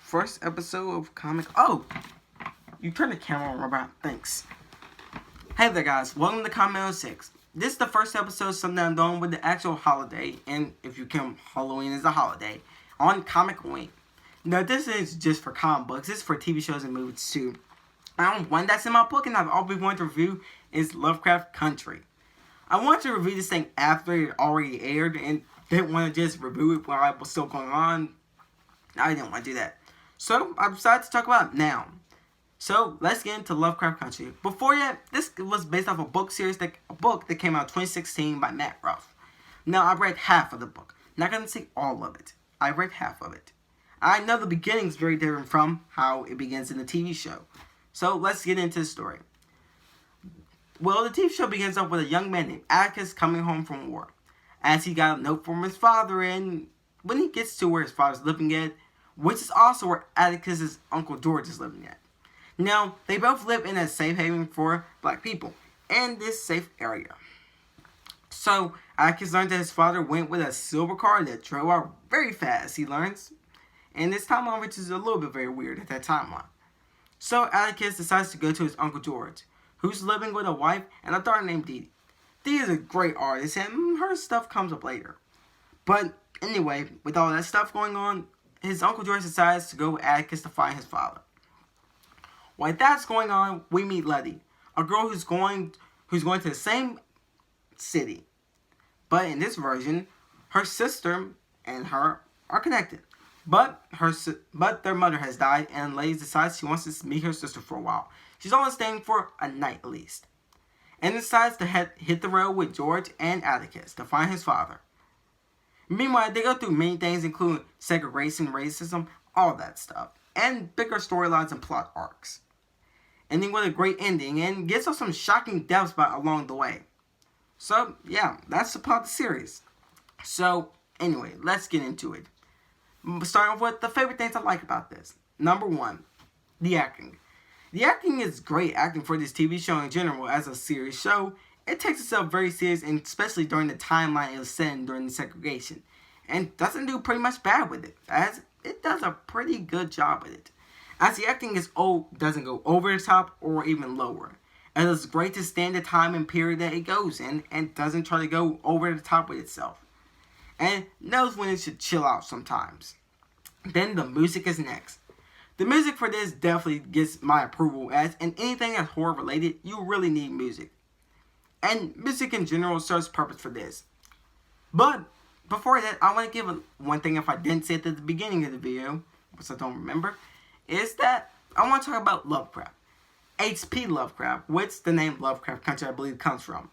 first episode of Comic. Oh, you turned the camera on, Robert. Thanks. Hey there, guys. Welcome to Comicman06. This is the first episode of something I'm doing with the actual holiday, and if you count Halloween as a holiday, on Comic Week. Now, this is just for comic books. This is for TV shows and movies too. One that's in my book, and I've always wanted to review is Lovecraft Country. I wanted to review this thing after it already aired, and didn't want to just review it while it was still going on. I didn't want to do that. So, I decided to talk about it now. So, let's get into Lovecraft Country. Before that, this was based off a book that came out in 2016 by Matt Ruff. Now, I read half of the book. Not going to say all of it. I read half of it. I know the beginning is very different from how it begins in the TV show. So, let's get into the story. Well, the TV show begins up with a young man named Atticus coming home from war. As he got a note from his father, and when he gets to where his father's living at, which is also where Atticus' Uncle George is living at. Now, they both live in a safe haven for black people, in this safe area. So, Atticus learned that his father went with a silver car that drove out very fast, he learns. And this timeline, which is a little bit very weird at that timeline. So, Atticus decides to go to his Uncle George, who's living with a wife and a daughter named Dee Dee. Dee is a great artist, and her stuff comes up later. But, anyway, with all that stuff going on, his Uncle George decides to go with Atticus to find his father. While that's going on, we meet Letty, a girl who's going to the same city. But in this version, her sister and her are connected. But their mother has died, and Letty decides she wants to meet her sister for a while. She's only staying for a night at least. And decides to hit the road with George and Atticus to find his father. Meanwhile, they go through many things, including segregation, racism, all that stuff. And bigger storylines and plot arcs. Ending with a great ending, and gets us some shocking deaths along the way. So, yeah, that's about the series. So, anyway, let's get into it. Starting off with the favorite things I like about this. Number one, the acting. The acting is great acting for this TV show in general. As a serious show, it takes itself very serious, and especially during the timeline it was set in during the segregation. And doesn't do pretty much bad with it, as it does a pretty good job with it. As the acting doesn't go over the top or even lower. And it's great to stand the time and period that it goes in, and doesn't try to go over the top with itself. And knows when it should chill out sometimes. Then the music is next. The music for this definitely gets my approval, as in anything that's horror related, you really need music. And music in general serves purpose for this. But before that, I want to give one thing if I didn't say it at the beginning of the video, which I don't remember, is that I want to talk about Lovecraft. H.P. Lovecraft, which the name Lovecraft Country I believe comes from.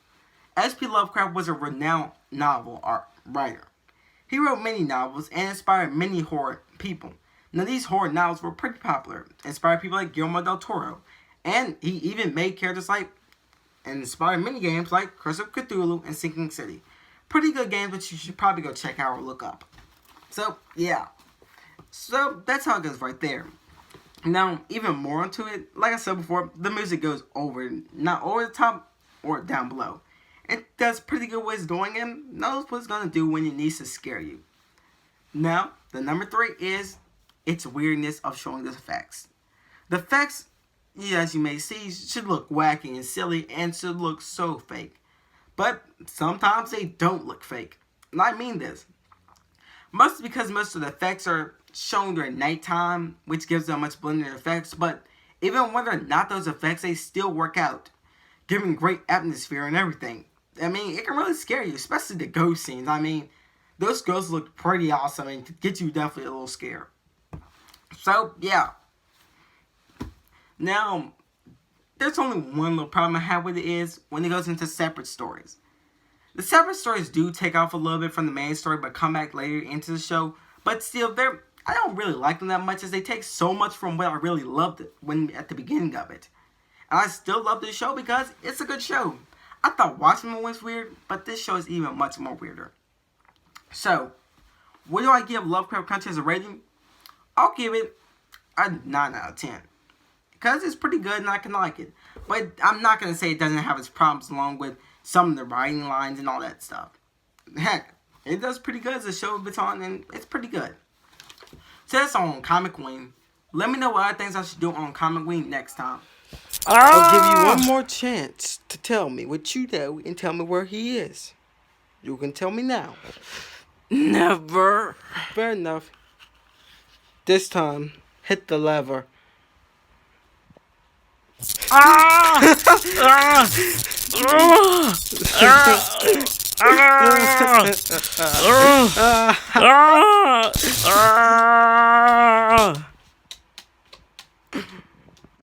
H.P. Lovecraft was a renowned novel writer. He wrote many novels and inspired many horror people. Now, these horror novels were pretty popular, inspired people like Guillermo del Toro, and he even made characters and inspired many games like Curse of Cthulhu and Sinking City. Pretty good games, which you should probably go check out or look up. So, yeah. So, that's how it goes right there. Now, even more into it, like I said before, the music goes not over the top or down below. It does pretty good what it's doing and knows what it's going to do when it needs to scare you. Now, the number 3 is its weirdness of showing the effects. The effects, as you may see, should look wacky and silly and should look so fake. But sometimes they don't look fake. And I mean this. Mostly because most of the effects are shown during nighttime, which gives them much blended effects. But even when they're not those effects, they still work out, giving great atmosphere and everything. I mean, it can really scare you, especially the ghost scenes. I mean, those ghosts look pretty awesome and get you definitely a little scared. So, yeah. Now, there's only one little problem I have with it is when it goes into separate stories. The separate stories do take off a little bit from the main story, but come back later into the show. But still, I don't really like them that much, as they take so much from what I really loved at the beginning of it. And I still love this show because it's a good show. I thought Watchmen was weird, but this show is even much more weirder. So, what do I give Lovecraft Country as a rating? I'll give it a 9 out of 10. Because it's pretty good and I can like it. But I'm not going to say it doesn't have its problems along with some of the writing lines and all that stuff. Heck, it does pretty good as a show it's on, and it's pretty good. So that's all on Comic Wing. Let me know what other things I should do on Comic Week next time. Ah! I'll give you one more chance to tell me what you know and tell me where he is. You can tell me now. Never. Fair enough. This time, hit the lever. Ah! Ah! Ah! Ah! Ah! Ah!